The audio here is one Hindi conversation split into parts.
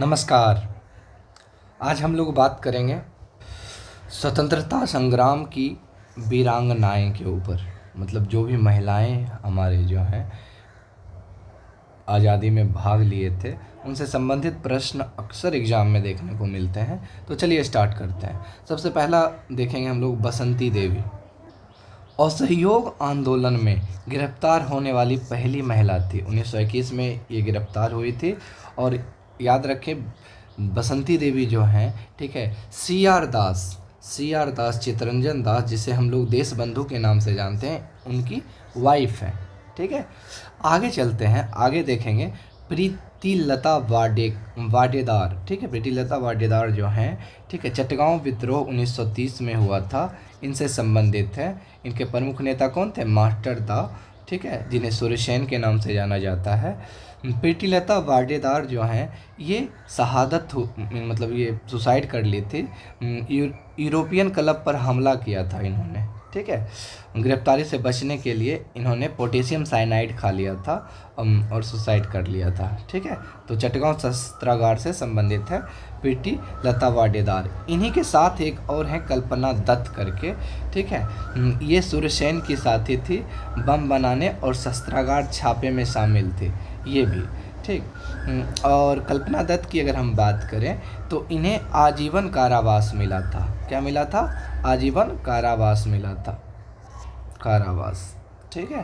नमस्कार। आज हम लोग बात करेंगे स्वतंत्रता संग्राम की वीरांगनाएं के ऊपर। मतलब जो भी महिलाएं हमारे जो हैं आज़ादी में भाग लिए थे, उनसे संबंधित प्रश्न अक्सर एग्ज़ाम में देखने को मिलते हैं। तो चलिए स्टार्ट करते हैं। सबसे पहला देखेंगे हम लोग बसंती देवी। असहयोग आंदोलन में गिरफ्तार होने वाली पहली महिला थी। 1921 में ये गिरफ्तार हुई थी। और याद रखें, बसंती देवी जो हैं, ठीक है, सी आर दास, चित्तरंजन दास, जिसे हम लोग देश बंधु के नाम से जानते हैं, उनकी वाइफ है। ठीक है, आगे चलते हैं, आगे देखेंगे प्रीति लता वाडेदार। ठीक है, प्रीति लता वाडेदार जो हैं, ठीक है, चटगांव विद्रोह 1930 में हुआ था, इनसे संबंधित है। इनके प्रमुख नेता कौन थे? मास्टर दा, ठीक है, जिन्हें सूर्यसेन के नाम से जाना जाता है। प्रीति लता वाडेदार जो हैं, ये मतलब ये सुसाइड कर ली थी। यूरोपियन क्लब पर हमला किया था इन्होंने। ठीक है, गिरफ्तारी से बचने के लिए इन्होंने पोटेशियम साइनाइड खा लिया था और सुसाइड कर लिया था। ठीक है, तो चटगांव शस्त्रागार से संबंधित है प्रीति लता वाडेदार। इन्हीं के साथ एक और है कल्पना दत्त करके। ठीक है, ये सूर्यसेन की साथी थी, बम बनाने और शस्त्रागार छापे में शामिल थी ये भी। ठीक, और कल्पना दत्त की अगर हम बात करें तो इन्हें आजीवन कारावास मिला था। क्या मिला था? आजीवन कारावास मिला था, कारावास। ठीक है,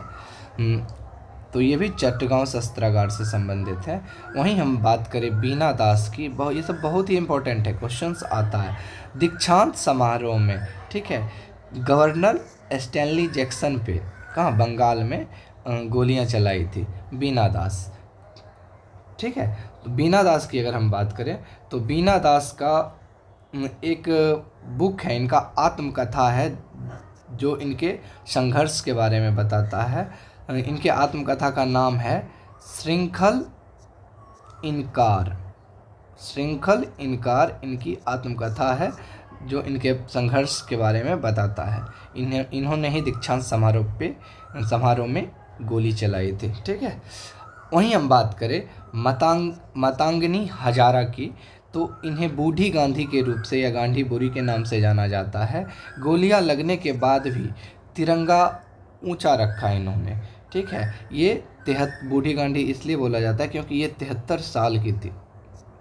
तो ये भी चटगांव शस्त्रागार से संबंधित है। वहीं हम बात करें बीना दास की, ये सब बहुत ही इंपॉर्टेंट है, क्वेश्चंस आता है दीक्षांत समारोह में। ठीक है, गवर्नर स्टैनली जैक्सन पे कहाँ बंगाल में गोलियां चलाई थी बीना दास। ठीक है, तो बीना दास की अगर हम बात करें तो बीना दास का एक बुक है, इनका आत्मकथा है, जो इनके संघर्ष के बारे में बताता है। इनके आत्मकथा का नाम है श्रृंखल इनकार। श्रृंखल इनकार इनकी आत्मकथा है, जो इनके संघर्ष के बारे में बताता है। इन्होंने ही दीक्षांत समारोह में गोली चलाई थी। ठीक है, वहीं हम बात करें मातंगी हजारा की, तो इन्हें बूढ़ी गांधी के रूप से या गांधी बुरी के नाम से जाना जाता है। गोलियां लगने के बाद भी तिरंगा ऊंचा रखा इन्होंने। ठीक है, ये बूढ़ी गांधी इसलिए बोला जाता है क्योंकि ये 73 साल की थी।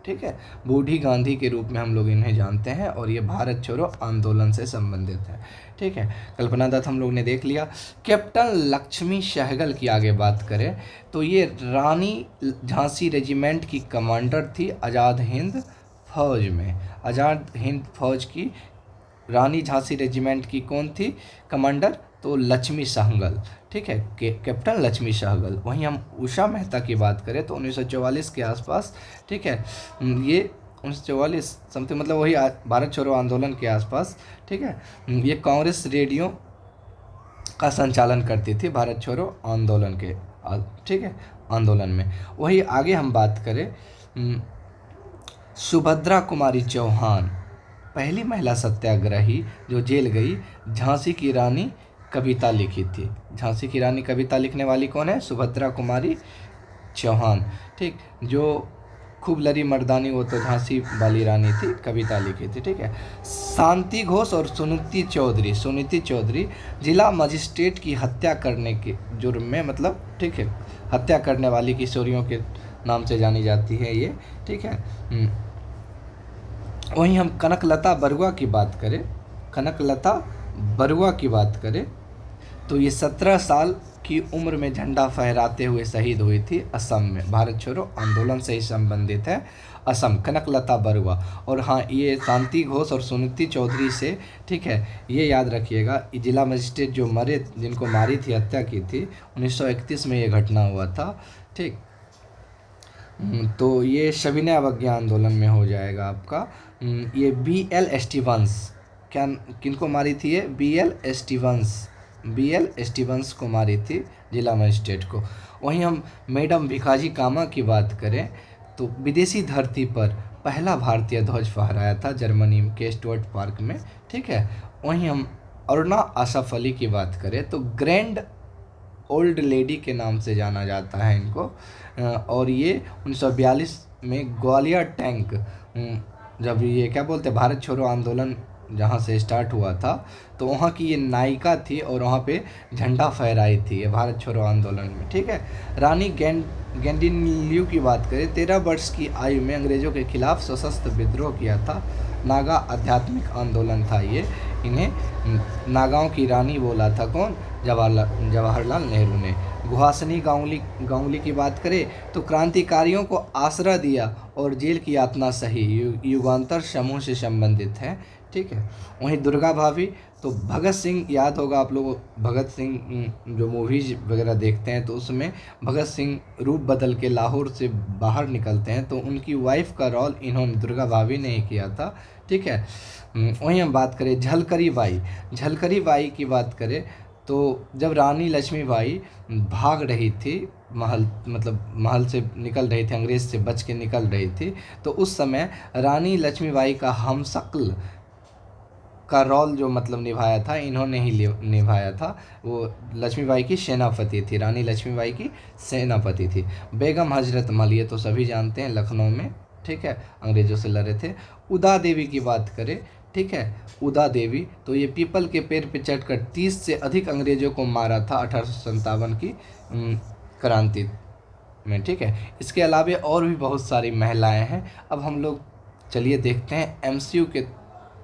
ठीक है, बूढ़ी गांधी के रूप में हम लोग इन्हें जानते हैं, और ये भारत छोड़ो आंदोलन से संबंधित है। ठीक है, कल्पना दत्त हम लोग ने देख लिया। कैप्टन लक्ष्मी सहगल की आगे बात करें तो ये रानी झांसी रेजिमेंट की कमांडर थी आज़ाद हिंद फौज में। आज़ाद हिंद फौज की रानी झांसी रेजिमेंट की कौन थी कमांडर? तो लक्ष्मी सहगल। ठीक है, कैप्टन लक्ष्मी सहगल। वहीं हम उषा मेहता की बात करें तो 1944 के आसपास, ठीक है, ये 1944 समथिंग, मतलब वही भारत छोड़ो आंदोलन के आसपास। ठीक है, ये कांग्रेस रेडियो का संचालन करती थी भारत छोड़ो आंदोलन के, ठीक है, आंदोलन में। वही आगे हम बात करें सुभद्रा कुमारी चौहान, पहली महिला सत्याग्रही जो जेल गई। झांसी की रानी कविता लिखी थी। झांसी की रानी कविता लिखने वाली कौन है? सुभद्रा कुमारी चौहान। ठीक, जो खूब लड़ी मर्दानी, वो तो झांसी वाली रानी थी, कविता लिखी थी। ठीक है, शांति घोष और सुनीति चौधरी जिला मजिस्ट्रेट की हत्या करने के जुर्म में, मतलब ठीक है, हत्या करने वाली किशोरियों के नाम से जानी जाती है ये। ठीक है, वहीं हम कनकलता बरुआ की बात करें तो ये 17 साल की उम्र में झंडा फहराते हुए शहीद हुई थी असम में। भारत छोड़ो आंदोलन से ही संबंधित है असम, कनकलता बरुआ। और हाँ, ये शांति घोष और सुनीति चौधरी से, ठीक है, ये याद रखिएगा, जिला मजिस्ट्रेट जो जिनको मारी थी, हत्या की थी, 1931 में ये घटना हुआ था। ठीक, तो ये सविनय अवज्ञा आंदोलन में हो जाएगा आपका। ये BL स्टीवंस, क्या किनको मारी थी ये? BL स्टीवंस को मारी थी, जिला मजिस्ट्रेट को। वहीं हम मैडम भिखाजी कामा की बात करें तो विदेशी धरती पर पहला भारतीय ध्वज फहराया था जर्मनी के स्टुअर्ट पार्क में। ठीक है, वहीं हम अरुणा आसफ अली की बात करें तो ग्रैंड ओल्ड लेडी के नाम से जाना जाता है इनको। और ये 1942 में ग्वालियर टैंक, जब ये क्या बोलते हैं भारत छोड़ो आंदोलन जहाँ से स्टार्ट हुआ था, तो वहाँ की ये नायिका थी और वहाँ पे झंडा फहराई थी ये भारत छोड़ो आंदोलन में। ठीक है। रानी गेंडिनल्यू की बात करें, 13 वर्ष की आयु में अंग्रेज़ों के खिलाफ सशस्त्र विद्रोह किया था। नागा आध्यात्मिक आंदोलन था ये। इन्हें नागाओं की रानी बोला था कौन? जवाहरलाल नेहरू ने। गुहासनी गांगुली की बात करें तो क्रांतिकारियों को आसरा दिया और जेल की यातना सही, युगांतर समूह से संबंधित है। ठीक है। वहीं दुर्गा भाभी, तो भगत सिंह याद होगा आप लोगों, भगत सिंह जो मूवीज वगैरह देखते हैं तो उसमें भगत सिंह रूप बदल के लाहौर से बाहर निकलते हैं, तो उनकी वाइफ का रोल इन्होंने दुर्गा भाभी ने ही किया था। ठीक है। वहीं हम बात करें झलकरी बाई की बात करें तो जब रानी लक्ष्मीबाई भाग रही थी महल से निकल रही थी, अंग्रेज़ से बच के निकल रही थी, तो उस समय रानी लक्ष्मीबाई का हमशक्ल का रोल जो निभाया था इन्होंने ही निभाया था। वो लक्ष्मीबाई की सेनापति थी, रानी लक्ष्मीबाई की सेनापति थी। बेगम हजरत महल, ये तो सभी जानते हैं, लखनऊ में, ठीक है, अंग्रेज़ों से लड़े थे। उदा देवी की बात करें, ठीक है, उदा देवी, तो ये पीपल के पेड़ पे चढ़कर 30 से अधिक अंग्रेज़ों को मारा था 1857 की क्रांति में। ठीक है। इसके अलावा और भी बहुत सारी महिलाएं हैं। अब हम लोग चलिए देखते हैं एमसीक्यू के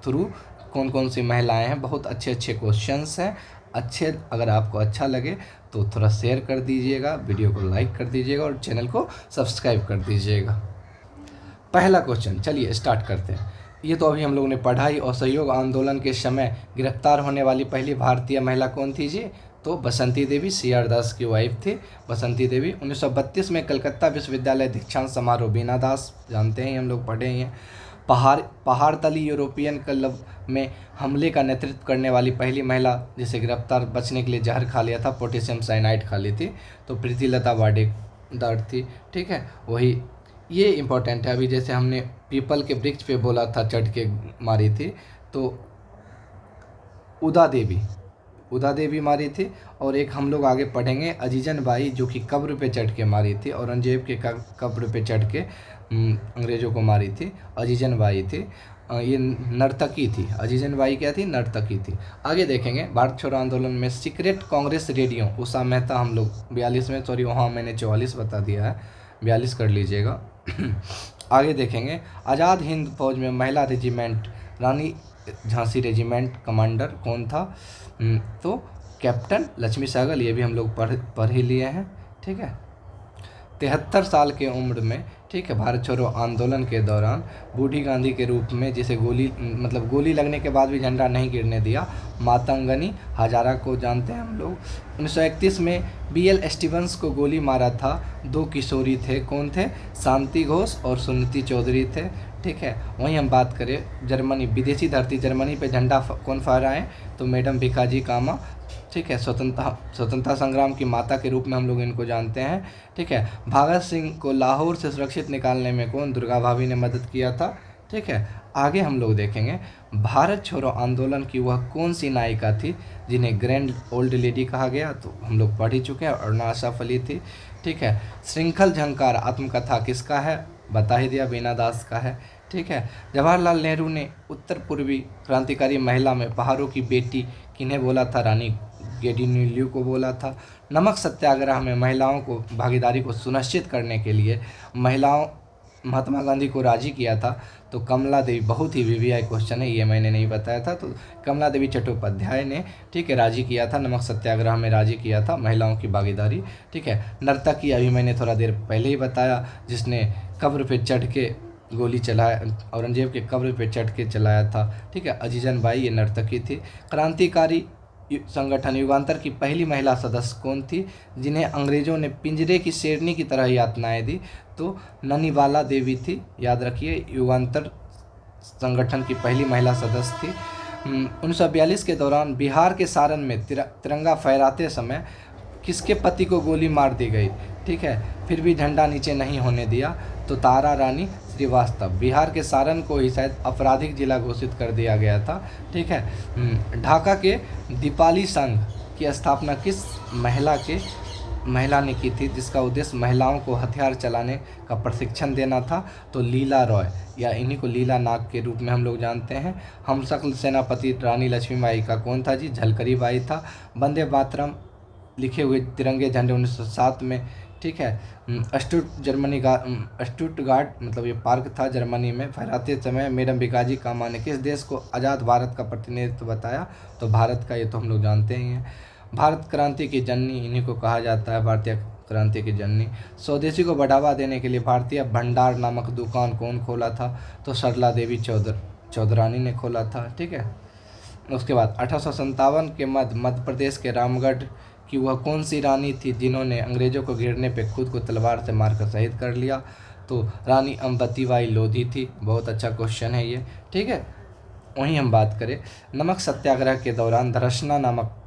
थ्रू कौन कौन सी महिलाएं हैं। बहुत अच्छे क्वेश्चंस हैं। अगर आपको अच्छा लगे तो थोड़ा शेयर कर दीजिएगा, वीडियो को लाइक कर दीजिएगा और चैनल को सब्सक्राइब कर दीजिएगा। पहला क्वेश्चन, चलिए स्टार्ट करते हैं। ये तो अभी हम लोगों ने पढ़ाई। असहयोग आंदोलन के समय गिरफ्तार होने वाली पहली भारतीय महिला कौन थी जी? तो बसंती देवी, CR दास की वाइफ थी बसंती देवी। 1932 में कलकत्ता विश्वविद्यालय दीक्षांत समारोह, बीना दास जानते हैं, हम लोग पढ़े ही हैं। पहाड़तली यूरोपियन क्लब में हमले का नेतृत्व करने वाली पहली महिला जिसे गिरफ्तार बचने के लिए जहर खा लिया था, पोटेशियम साइनाइड खा ली थी, तो प्रीतिलता वाडेदार थी। ठीक है, वही ये इम्पोर्टेंट है। अभी जैसे हमने पीपल के वृक्ष पे बोला था चढ़ के मारी थी, तो उदा देवी मारी थी। और एक हम लोग आगे पढ़ेंगे अजीजन बाई, जो कि कब्र पे चढ़ के मारी थी, औरंगजेब के कब्र पे चढ़ के अंग्रेज़ों को मारी थी, अजीजन बाई थी। ये नर्तकी थी। अजीजन बाई क्या थी? नर्तकी थी। आगे देखेंगे भारत छोड़ो आंदोलन में सीक्रेट कांग्रेस रेडियो, उषा मेहता, हम लोग 42 में, सॉरी वहाँ मैंने 44 बता दिया है, 42 कर लीजिएगा। आगे देखेंगे आज़ाद हिंद फौज में महिला रेजिमेंट, रानी झांसी रेजिमेंट कमांडर कौन था? तो कैप्टन लक्ष्मी सहगल, ये भी हम लोग पढ़ ही लिए हैं। ठीक है। 73 साल की उम्र में, ठीक है, भारत छोड़ो आंदोलन के दौरान बूढ़ी गांधी के रूप में, जिसे गोली लगने के बाद भी झंडा नहीं गिरने दिया, मातंगनी हजारा को जानते हैं हम लोग। 1931 में BL स्टीवंस को गोली मारा था। 2 किशोरी थे, कौन थे? शांति घोष और सुनीति चौधरी थे। ठीक है। वहीं हम बात करें जर्मनी, विदेशी धरती जर्मनी पे झंडा कौन फहराए? तो मैडम भिखाजी कामा। ठीक है। स्वतंत्रता संग्राम की माता के रूप में हम लोग इनको जानते हैं। ठीक है। भगत सिंह को लाहौर से सुरक्षित निकालने में कौन? दुर्गा भाभी ने मदद किया था। ठीक है। आगे हम लोग देखेंगे भारत छोड़ो आंदोलन की वह कौन सी नायिका थी जिन्हें ग्रैंड ओल्ड लेडी कहा गया? तो हम लोग पढ़ ही चुके हैं, अरुणा आशा फली थी। ठीक है। श्रृंखल झंकार आत्मकथा किसका है? बता ही दिया, बीना दास का है। ठीक है। जवाहरलाल नेहरू ने उत्तर पूर्वी क्रांतिकारी महिला में पहाड़ों की बेटी किन्हें बोला था? रानी गेंडिनल्यू को बोला था। नमक सत्याग्रह में महिलाओं को भागीदारी को सुनिश्चित करने के लिए महात्मा गांधी को राजी किया था। तो कमला देवी, बहुत ही VVI क्वेश्चन है, ये मैंने नहीं बताया था, तो कमला देवी चट्टोपाध्याय ने, ठीक है, राजी किया था, नमक सत्याग्रह में राजी किया था महिलाओं की भागीदारी। ठीक है। नर्तकी, अभी मैंने थोड़ा देर पहले ही बताया, जिसने कब्र पे चढ़ के गोली चलाया, औरंगजेब के कब्र पे चढ़ के चलाया था। ठीक है। अजीजन बाई, ये नर्तकी थी। क्रांतिकारी संगठन युगांतर की पहली महिला सदस्य कौन थी जिन्हें अंग्रेज़ों ने पिंजरे की शेरनी की तरह यातनाएं दी? तो ननीबाला देवी थी, याद रखिए, युगांतर संगठन की पहली महिला सदस्य थी। 1942 के दौरान बिहार के सारण में तिरंगा फहराते समय किसके पति को गोली मार दी गई? ठीक है। फिर भी झंडा नीचे नहीं होने दिया, तो तारा रानी श्रीवास्तव। बिहार के सारण को ही शायद आपराधिक जिला घोषित कर दिया गया था। ठीक है। ढाका के दीपाली संघ की स्थापना किस महिला ने की थी, जिसका उद्देश्य महिलाओं को हथियार चलाने का प्रशिक्षण देना था? तो लीला रॉय, या इन्हीं को लीला नाग के रूप में हम लोग जानते हैं। हमशक्ल सेनापति रानी लक्ष्मीबाई का कौन था जी? झलकरी बाई था। वंदे मातरम लिखे हुए तिरंगे झंडे 1907 में, ठीक है, स्टुटगार्ट मतलब ये पार्क था जर्मनी में, फहराते समय मैडम भिकाजी कामा ने किस देश को आज़ाद भारत का प्रतिनिधित्व बताया? तो भारत का, ये तो हम लोग जानते ही हैं। भारत क्रांति की जननी इन्हीं को कहा जाता है, भारतीय क्रांति की जननी। स्वदेशी को बढ़ावा देने के लिए भारतीय भंडार नामक दुकान कौन खोला था? तो सरला देवी चौधरानी ने खोला था, ठीक है। उसके बाद 1857 के मध्य प्रदेश के रामगढ़ की वह कौन सी रानी थी जिन्होंने अंग्रेजों को घेरने पे खुद को तलवार से मारकर शहीद कर लिया? तो रानी अम्बतीबाई लोधी थी। बहुत अच्छा क्वेश्चन है ये, ठीक है। वहीं हम बात करें नमक सत्याग्रह के दौरान धरसना नामक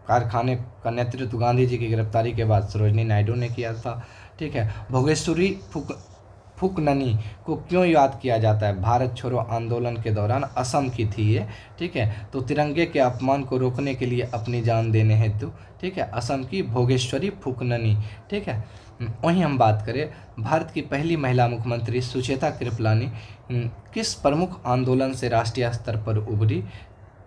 कारखाने का नेतृत्व गांधी जी की गिरफ्तारी के बाद सरोजनी नायडू ने किया था, ठीक है। भोगेश्वरी फुकननी को क्यों याद किया जाता है? भारत छोड़ो आंदोलन के दौरान असम की थी ये, ठीक है। तो तिरंगे के अपमान को रोकने के लिए अपनी जान देने हेतु, ठीक है, असम की भोगेश्वरी फुकननी, ठीक है। वहीं हम बात करें भारत की पहली महिला मुख्यमंत्री सुचेता कृपलानी किस प्रमुख आंदोलन से राष्ट्रीय स्तर पर उभरी?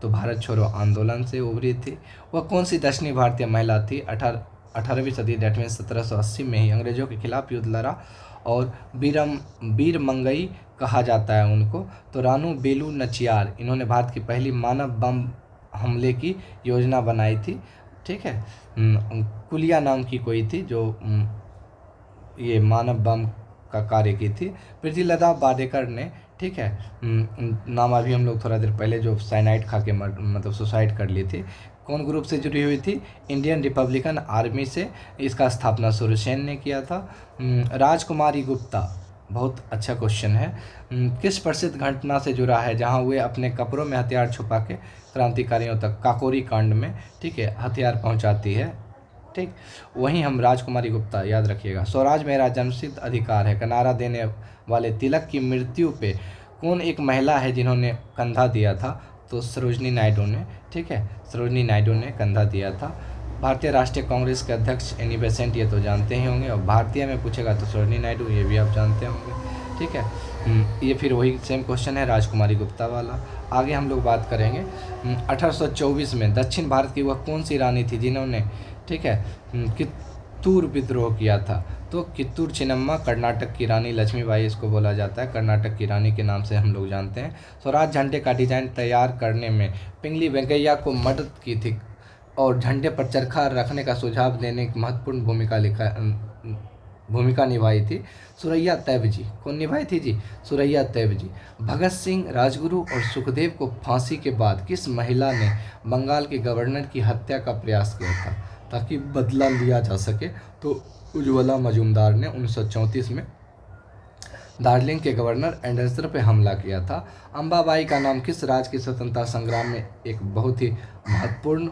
तो भारत छोड़ो आंदोलन से उभरी थी। वह कौन सी दक्षिणी भारतीय महिला थी? 18वीं सदी दैट मीन 1780 में ही अंग्रेजों के खिलाफ युद्ध लड़ा और वीर मंगई कहा जाता है उनको। तो रानू बेलू नचियार, इन्होंने भारत की पहली मानव बम हमले की योजना बनाई थी, ठीक है। कुलिया नाम की कोई थी जो ये मानव बम का कार्य की थी। प्रीतिलता वाडेकर ने, ठीक है, नाम अभी हम लोग थोड़ा देर पहले जो साइनाइड खा के मतलब सुसाइड कर ली थी, कौन ग्रुप से जुड़ी हुई थी? इंडियन रिपब्लिकन आर्मी से। इसका स्थापना सूर्यसेन ने किया था। राजकुमारी गुप्ता, बहुत अच्छा क्वेश्चन है, किस प्रसिद्ध घटना से जुड़ा है जहां वे अपने कपड़ों में हथियार छुपा के क्रांतिकारियों तक काकोरी कांड में, ठीक है, हथियार पहुंचाती है, ठीक। वहीं हम राजकुमारी गुप्ता याद रखिएगा। स्वराज मेरा जन्मसिद्ध अधिकार है का नारा देने वाले तिलक की मृत्यु पे कौन एक महिला है जिन्होंने कंधा दिया था? तो सरोजनी नायडू ने, ठीक है, सरोजनी नायडू ने कंधा दिया था। भारतीय राष्ट्रीय कांग्रेस के अध्यक्ष एनी बेसेंट, ये तो जानते ही होंगे, और भारतीय में पूछेगा तो सरोजनी नायडू, ये भी आप जानते होंगे, ठीक है। ये फिर वही सेम क्वेश्चन है राजकुमारी गुप्ता वाला। आगे हम लोग बात करेंगे 1824 में दक्षिण भारत की वह कौन सी रानी थी जिन्होंने, ठीक है, कित्तूर विद्रोह किया था? तो कित्तूर चिन्नम्मा, कर्नाटक की रानी लक्ष्मीबाई इसको बोला जाता है, कर्नाटक की रानी के नाम से हम लोग जानते हैं। स्वराज झंडे का डिजाइन तैयार करने में पिंगली वेंकैया को मदद की थी और झंडे पर चरखा रखने का सुझाव देने की महत्वपूर्ण भूमिका निभाई थी सुरैया तैब जी। कौन निभाई थी जी? सुरैया तैब जी। भगत सिंह, राजगुरु और सुखदेव को फांसी के बाद किस महिला ने बंगाल के गवर्नर की हत्या का प्रयास किया था ताकि बदला लिया जा सके? तो उज्ज्वला मजूमदार ने 1934 में दार्जिलिंग के गवर्नर एंडरसन पर हमला किया था। अंबाबाई का नाम किस राज्य के स्वतंत्रता संग्राम में एक बहुत ही महत्वपूर्ण,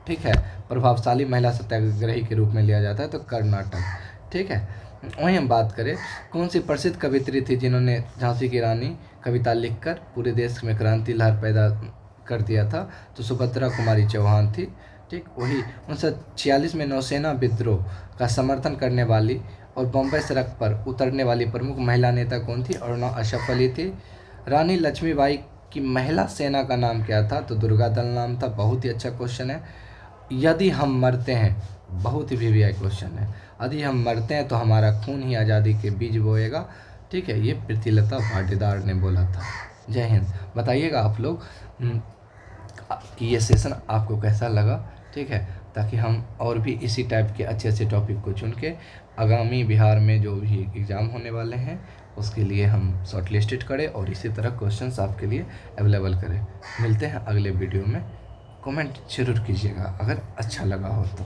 ठीक है, प्रभावशाली महिला सत्याग्रही के रूप में लिया जाता है? तो कर्नाटक, ठीक है। वहीं हम बात करें कौन सी प्रसिद्ध कवित्री थी जिन्होंने झांसी की रानी कविता लिखकर पूरे देश में क्रांति लहर पैदा कर दिया था? तो सुभद्रा कुमारी चौहान थी, ठीक। वही 1946 में नौसेना विद्रोह का समर्थन करने वाली और बम्बई सड़क पर उतरने वाली प्रमुख महिला नेता कौन थी? अरुणा अशफ अली थी। रानी लक्ष्मीबाई की महिला सेना का नाम क्या था? तो दुर्गा दल नाम था। बहुत ही अच्छा क्वेश्चन है। यदि हम मरते हैं, बहुत ही वीवीआई क्वेश्चन है, यदि हम मरते हैं तो हमारा खून ही आज़ादी के बीज बोएगा, ठीक है, ये प्रीतिलता वाडेदार ने बोला था। जय हिंद। बताइएगा आप लोग कि ये सेशन आपको कैसा लगा, ठीक है, ताकि हम और भी इसी टाइप के अच्छे अच्छे टॉपिक को चुन के आगामी बिहार में जो भी एग्ज़ाम होने वाले हैं उसके लिए हम शॉर्ट लिस्टेड करें और इसी तरह क्वेश्चंस आपके लिए अवेलेबल करें। मिलते हैं अगले वीडियो में। कमेंट जरूर कीजिएगा अगर अच्छा लगा हो तो।